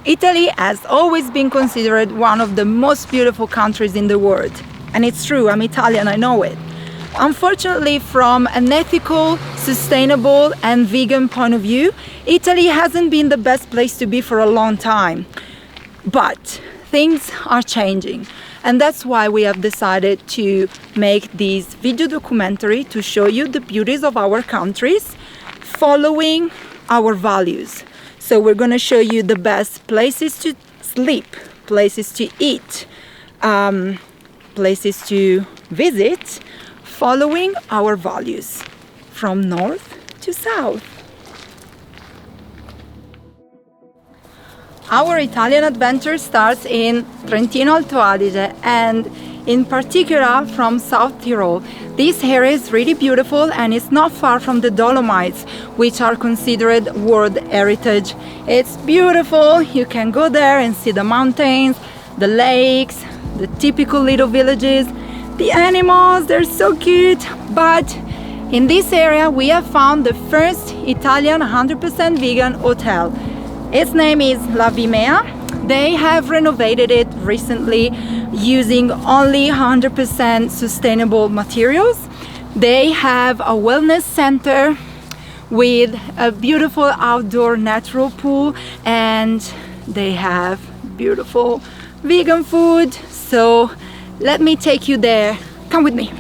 Italy has always been considered one of the most beautiful countries in the world. And it's true, I'm Italian, I know it. Unfortunately, from an ethical, sustainable and vegan point of view, Italy hasn't been the best place to be for a long time. But things are changing. And that's why we have decided to make this video documentary to show you the beauties of our countries, following our values. So we're going to show you the best places to sleep, places to eat, places to visit, following our values from north to south. Our Italian adventure starts in Trentino Alto Adige and in particular from South Tyrol. This area is really beautiful and it's not far from the Dolomites, which are considered World Heritage. It's beautiful, you can go there and see the mountains, the lakes, the typical little villages, the animals, they're so cute. But in this area we have found the first Italian 100% vegan hotel. Its name is La Vimea. They have renovated it recently using only 100% sustainable materials. They have a wellness center with a beautiful outdoor natural pool and they have beautiful vegan food. So let me take you there. Come with me.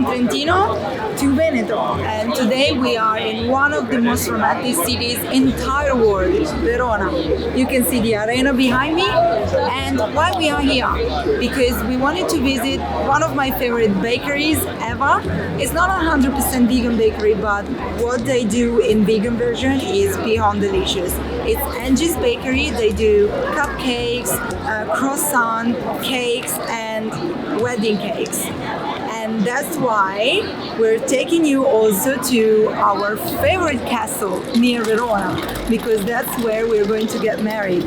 Trentino to Veneto, and today we are in one of the most romantic cities in the entire world, Verona. You can see the arena behind me. And why we are here? Because we wanted to visit one of my favorite bakeries ever. It's not a 100% vegan bakery, but what they do in vegan version is beyond delicious. It's Angie's Bakery. They do cupcakes, croissant cakes and wedding cakes. And that's why we're taking you also to our favorite castle near Verona, because that's where we're going to get married.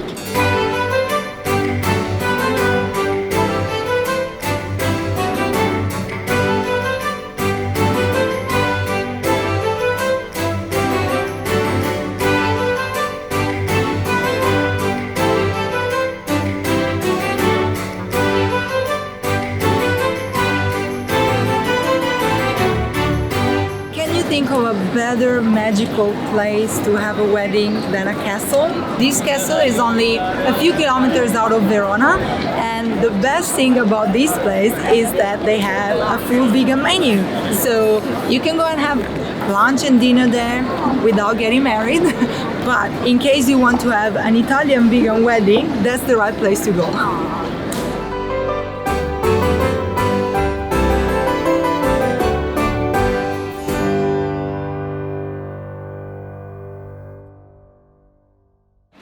Think of a better magical place to have a wedding than a castle. This castle is only a few kilometers out of Verona, and the best thing about this place is that they have a full vegan menu. So you can go and have lunch and dinner there without getting married. But in case you want to have an Italian vegan wedding, that's the right place to go.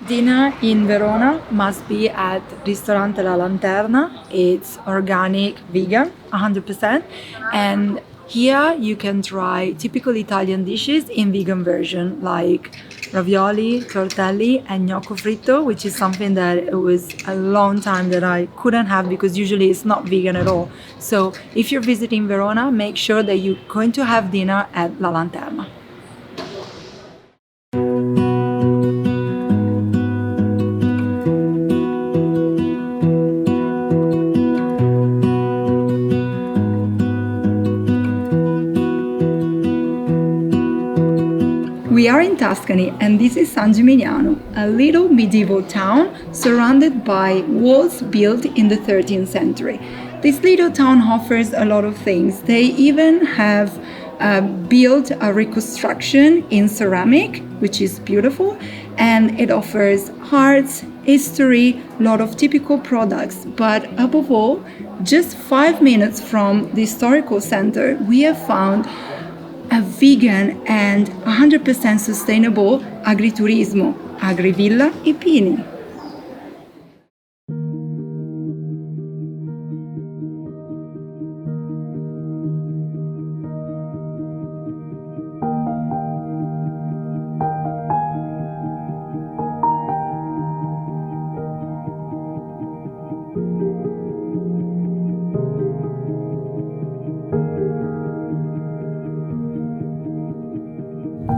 Dinner in Verona must be at Ristorante La Lanterna. It's organic, vegan, 100%. And here you can try typical Italian dishes in vegan version, like ravioli, tortelli and gnocco fritto, which is something that it was a long time that I couldn't have because usually it's not vegan at all. So if you're visiting Verona, make sure that you're going to have dinner at La Lanterna. We are in Tuscany and this is San Gimignano, a little medieval town surrounded by walls built in the 13th century. This little town offers a lot of things. They even have built a reconstruction in ceramic, which is beautiful, and it offers arts, history, a lot of typical products. But above all, just 5 minutes from the historical center, we have found a vegan and 100% sustainable agriturismo, Agrivilla I Pini.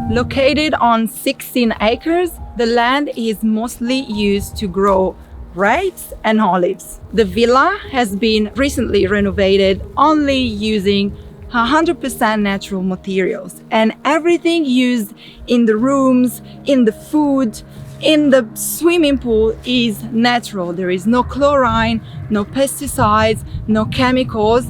Located on 16 acres, the land is mostly used to grow grapes and olives. The villa has been recently renovated only using 100% natural materials, and everything used in the rooms, in the food, in the swimming pool is natural. There is no chlorine, no pesticides, no chemicals.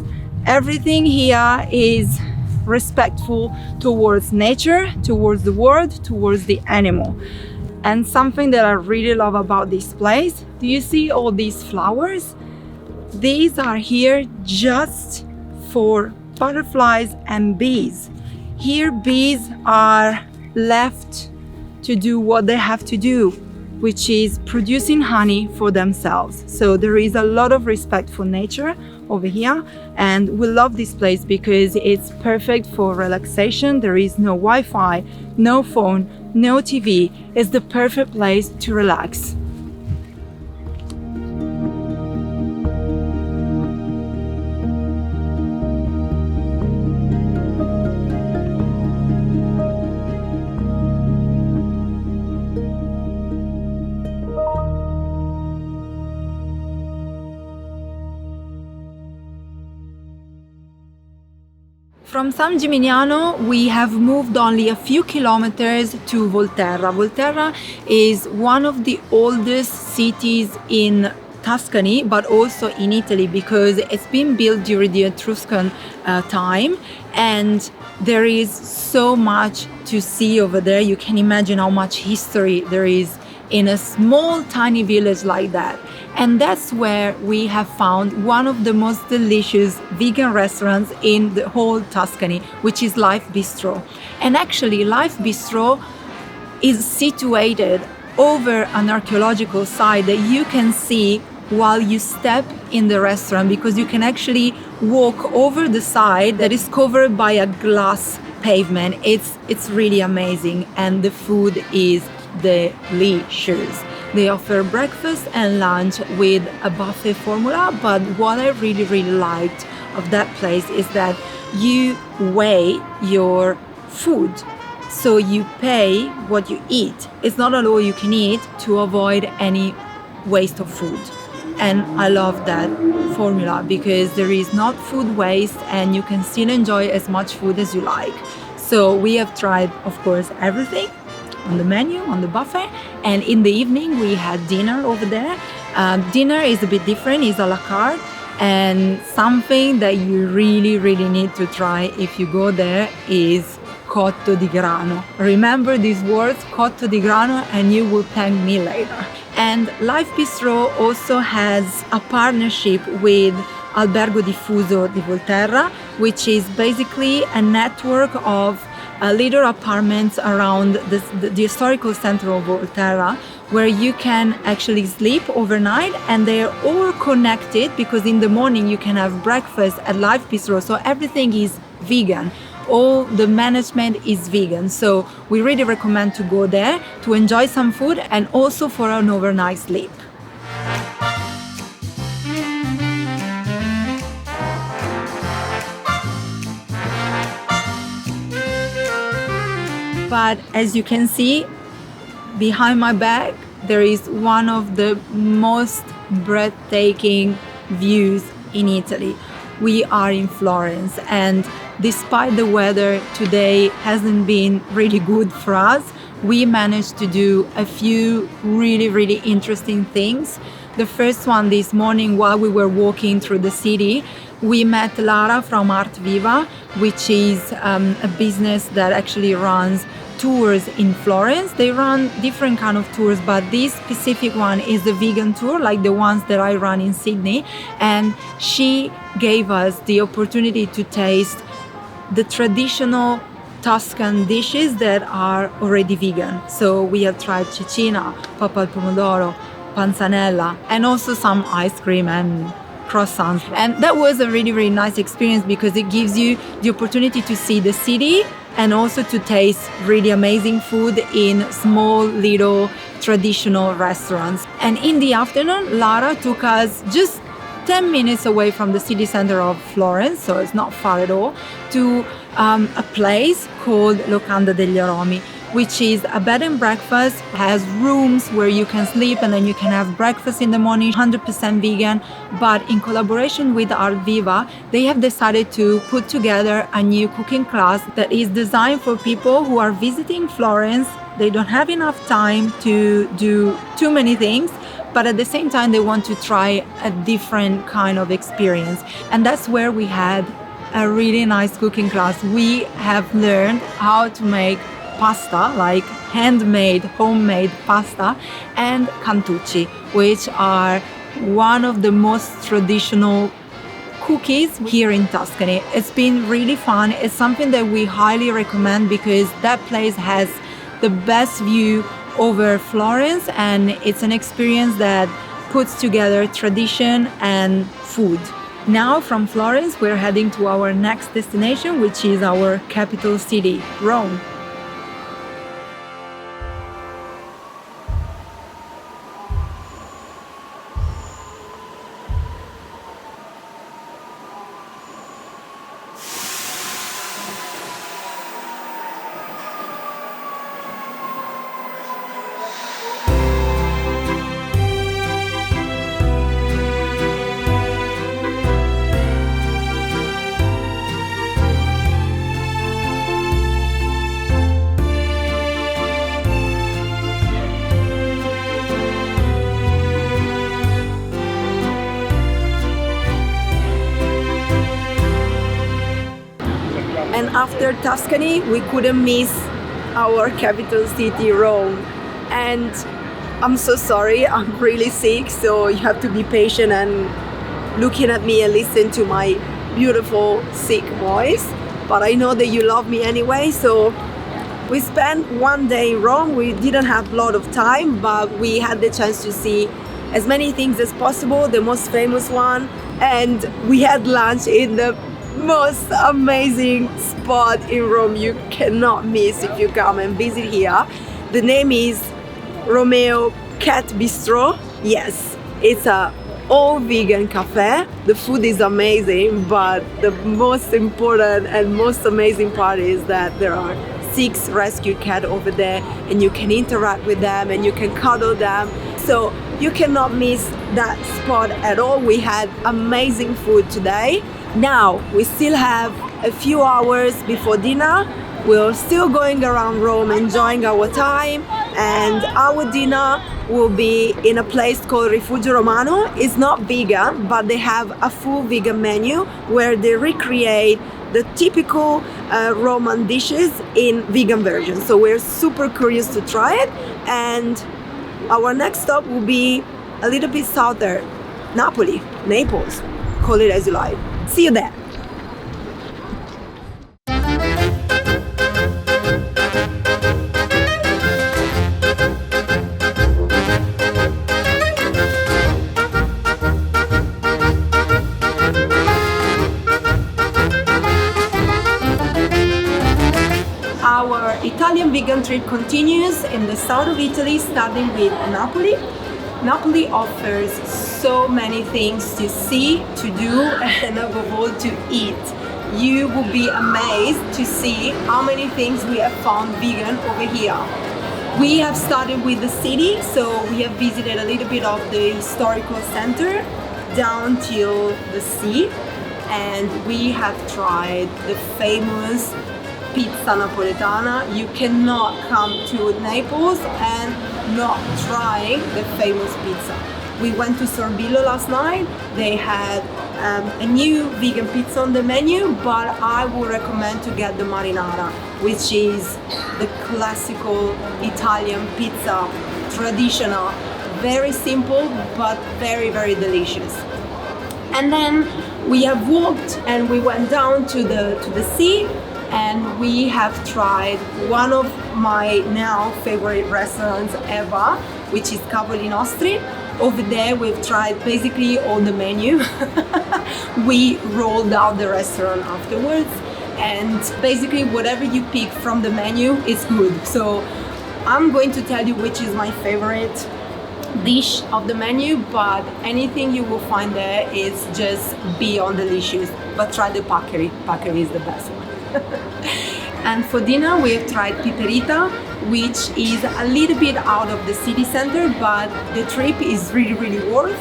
Everything here is respectful towards nature, towards the world, towards the animal. And something that I really love about this place, do you see all these flowers? These are here just for butterflies and bees. Here bees are left to do what they have to do, which is producing honey for themselves. So there is a lot of respect for nature over here, and we love this place because it's perfect for relaxation. There is no Wi-Fi, no phone, no TV. It's the perfect place to relax. From San Gimignano, we have moved only a few kilometers to Volterra. Volterra is one of the oldest cities in Tuscany, but also in Italy, because it's been built during the Etruscan time, and there is so much to see over there. You can imagine how much history there is in a small tiny village like that. And that's where we have found one of the most delicious vegan restaurants in the whole Tuscany, which is Life Bistro. And actually Life Bistro is situated over an archaeological site that you can see while you step in the restaurant, because you can actually walk over the side that is covered by a glass pavement. It's really amazing, and the food is delicious. They offer breakfast and lunch with a buffet formula, but what I really liked of that place is that you weigh your food. So you pay what you eat. It's not all you can eat, to avoid any waste of food. And I love that formula because there is not food waste and you can still enjoy as much food as you like. So we have tried, of course, everything on the menu, on the buffet, and in the evening we had dinner over there. Dinner is a bit different, it's a la carte, and something that you really need to try if you go there is cotto di grano. Remember these words, cotto di grano, and you will thank me later. And Life Bistro also has a partnership with Albergo Diffuso di Volterra, which is basically a network of little apartments around the historical center of Volterra, where you can actually sleep overnight, and they're all connected because in the morning you can have breakfast at Life Bistro, so everything is vegan. All the management is vegan, so we really recommend to go there to enjoy some food and also for an overnight sleep. But as you can see, behind my back, there is one of the most breathtaking views in Italy. We are in Florence, and despite the weather today hasn't been really good for us, we managed to do a few really interesting things. The first one this morning while we were walking through the city, we met Lara from Art Viva, which is a business that actually runs tours in Florence. They run different kind of tours, but this specific one is the vegan tour, like the ones that I run in Sydney. And she gave us the opportunity to taste the traditional Tuscan dishes that are already vegan. So we have tried cecina, papa al pomodoro, panzanella, and also some ice cream and croissants. And that was a really, really nice experience because it gives you the opportunity to see the city and also to taste really amazing food in small little traditional restaurants. And in the afternoon, Lara took us just 10 minutes away from the city center of Florence, so it's not far at all, to a place called Locanda degli Aromi, which is a bed and breakfast, has rooms where you can sleep and then you can have breakfast in the morning, 100% vegan. But in collaboration with Art Viva, they have decided to put together a new cooking class that is designed for people who are visiting Florence. They don't have enough time to do too many things, but at the same time they want to try a different kind of experience. And that's where we had a really nice cooking class. We have learned how to make pasta, like handmade, homemade pasta, and cantucci, which are one of the most traditional cookies here in Tuscany. It's been really fun. It's something that we highly recommend because that place has the best view over Florence, and it's an experience that puts together tradition and food. Now from Florence, we're heading to our next destination, which is our capital city, Rome. And after Tuscany, we couldn't miss our capital city, Rome. And I'm so sorry, I'm really sick, so you have to be patient and looking at me and listen to my beautiful sick voice. But I know that you love me anyway, so we spent one day in Rome. We didn't have a lot of time, but we had the chance to see as many things as possible, the most famous one. And we had lunch in the most amazing spot in Rome you cannot miss if you come and visit here. The name is Romeo Cat Bistro. Yes, it's a all vegan cafe. The food is amazing, but the most important and most amazing part is that there are 6 rescued cats over there and you can interact with them and you can cuddle them. So you cannot miss that spot at all. We had amazing food today. Now we still have a few hours before dinner. We're still going around Rome enjoying our time, and our dinner will be in a place called Rifugio Romano. It's not vegan, but they have a full vegan menu where they recreate the typical Roman dishes in vegan version. So we're super curious to try it, and our next stop will be a little bit southern, Naples, call it as you like. See you there. Our Italian vegan trip continues in the south of Italy, starting with Napoli. Napoli offers so many things to see, to do, and above all to eat. You will be amazed to see how many things we have found vegan over here. We have started with the city, so we have visited a little bit of the historical center down till the sea, and we have tried the famous pizza napoletana. You cannot come to Naples and not trying the famous pizza. We went to Sorbillo last night. They had a new vegan pizza on the menu, but I would recommend to get the marinara, which is the classical Italian pizza, traditional, very simple but very, very delicious. And then we have walked and we went down to the sea, and we have tried one of my now favorite restaurants ever, which is NOSTRI. Over there we've tried basically all the menu. We rolled out the restaurant afterwards, and basically whatever you pick from the menu is good. So I'm going to tell you which is my favorite dish of the menu, but anything you will find there is just beyond delicious. But try the paccheri. Paccheri is the best one. And for dinner we have tried piperita, which is a little bit out of the city center, but the trip is really, really worth.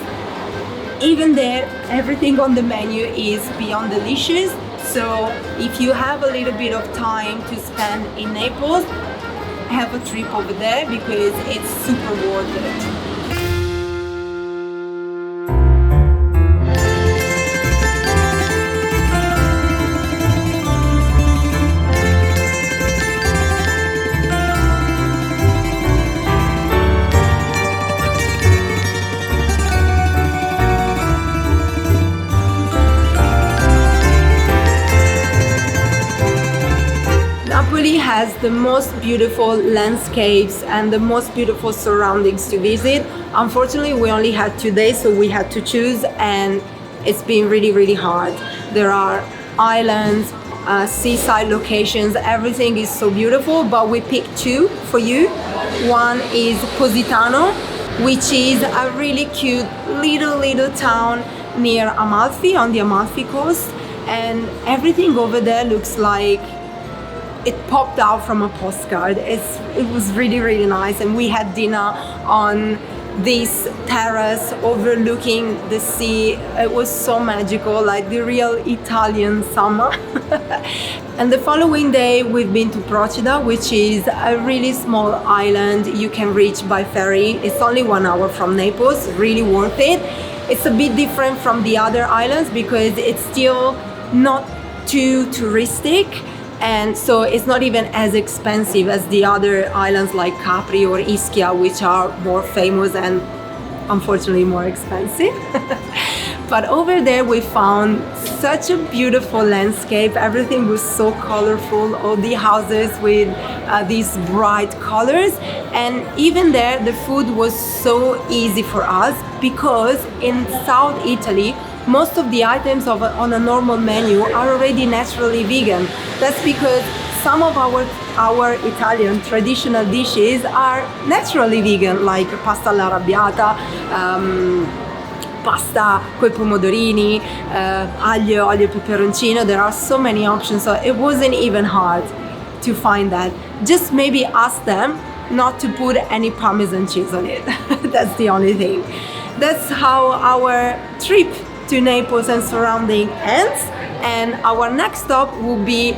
Even there, everything on the menu is beyond delicious. So if you have a little bit of time to spend in Naples, have a trip over there because it's super worth it. Napoli has the most beautiful landscapes and the most beautiful surroundings to visit. Unfortunately, we only had 2 days, so we had to choose, and it's been really, really hard. There are islands, seaside locations, everything is so beautiful, but we picked 2 for you. One is Positano, which is a really cute little town near Amalfi, on the Amalfi coast, and everything over there looks like it popped out from a postcard. It was really, really nice, and we had dinner on this terrace overlooking the sea. It was so magical, like the real Italian summer. And the following day we've been to Procida, which is a really small island you can reach by ferry. It's only 1 hour from Naples, really worth it. It's a bit different from the other islands because it's still not too touristic, and so it's not even as expensive as the other islands like Capri or Ischia, which are more famous and unfortunately more expensive. But over there we found such a beautiful landscape. Everything was so colorful, all the houses with these bright colors, and even there the food was so easy for us because in South Italy most of the items on a normal menu are already naturally vegan. That's because some of our Italian traditional dishes are naturally vegan, like pasta all'arrabbiata, pasta coi pomodorini, aglio e peperoncino. There are so many options, so it wasn't even hard to find that. Just maybe ask them not to put any Parmesan cheese on it. That's the only thing. That's how our trip to Naples and surrounding ends, and our next stop will be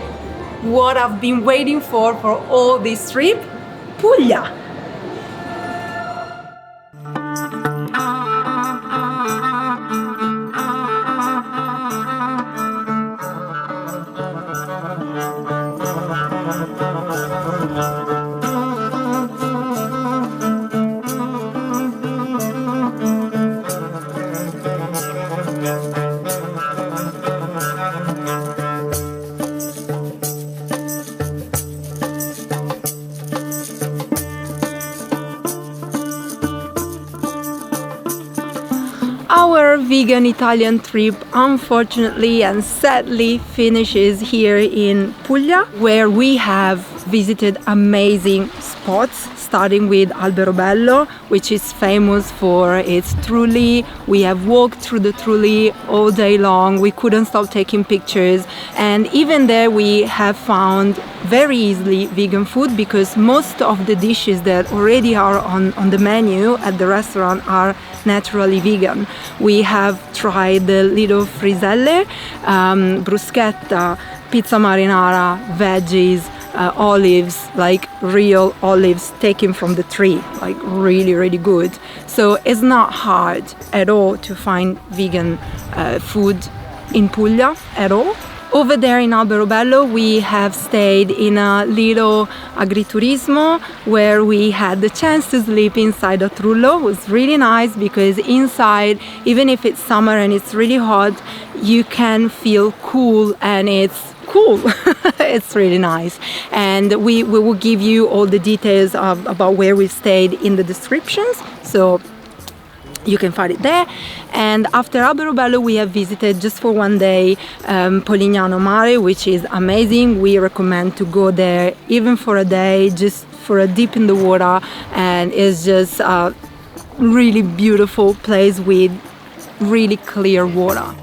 what I've been waiting for all this trip, Puglia. Our vegan Italian trip unfortunately and sadly finishes here in Puglia, where we have visited amazing spots, starting with Alberobello, which is famous for its trulli. We have walked through the trulli all day long. We couldn't stop taking pictures, and even there we have found very easily vegan food because most of the dishes that already are on the menu at the restaurant are naturally vegan. We have tried the little friselle, bruschetta, pizza marinara, veggies, olives, like real olives taken from the tree, like really good. So it's not hard at all to find vegan food in Puglia at all. Over there in Alberobello we have stayed in a little agriturismo where we had the chance to sleep inside a trullo. It was really nice because inside, even if it's summer and it's really hot, you can feel cool, and it's cool. It's really nice, and we will give you all the details about where we stayed in the descriptions, so you can find it there. And after Alberobello we have visited just for one day Polignano Mare, which is amazing. We recommend to go there even for a day, just for a dip in the water, and it's just a really beautiful place with really clear water.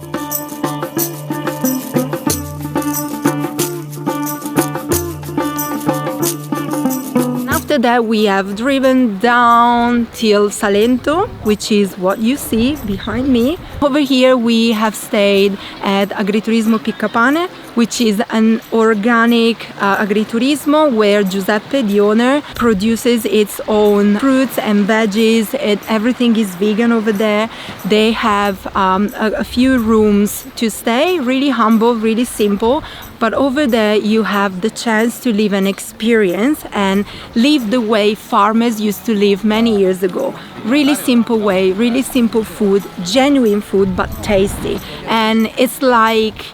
After that we have driven down till Salento, which is what you see behind me. Over here we have stayed at Agriturismo Piccapane, which is an organic agriturismo where Giuseppe, the owner, produces its own fruits and veggies. Everything is vegan over there. They have a few rooms to stay, really humble, really simple. But over there you have the chance to live an experience and live the way farmers used to live many years ago. Really simple way, really simple food, genuine food, but tasty. And it's like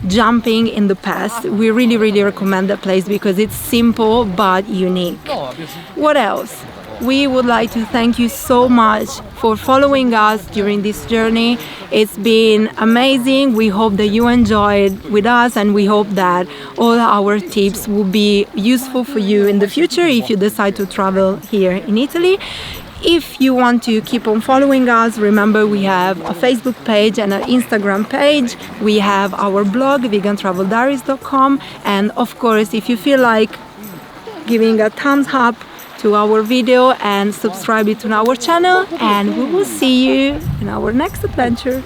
jumping in the past. We really recommend that place because it's simple but unique. What else? We would like to thank you so much for following us during this journey. It's been amazing. We hope that you enjoyed with us, and we hope that all our tips will be useful for you in the future if you decide to travel here in Italy. If you want to keep on following us, remember we have a Facebook page and an Instagram page. We have our blog, vegantraveldiaries.com, and of course, if you feel like giving a thumbs up to our video and subscribe it to our channel, and we will see you in our next adventure.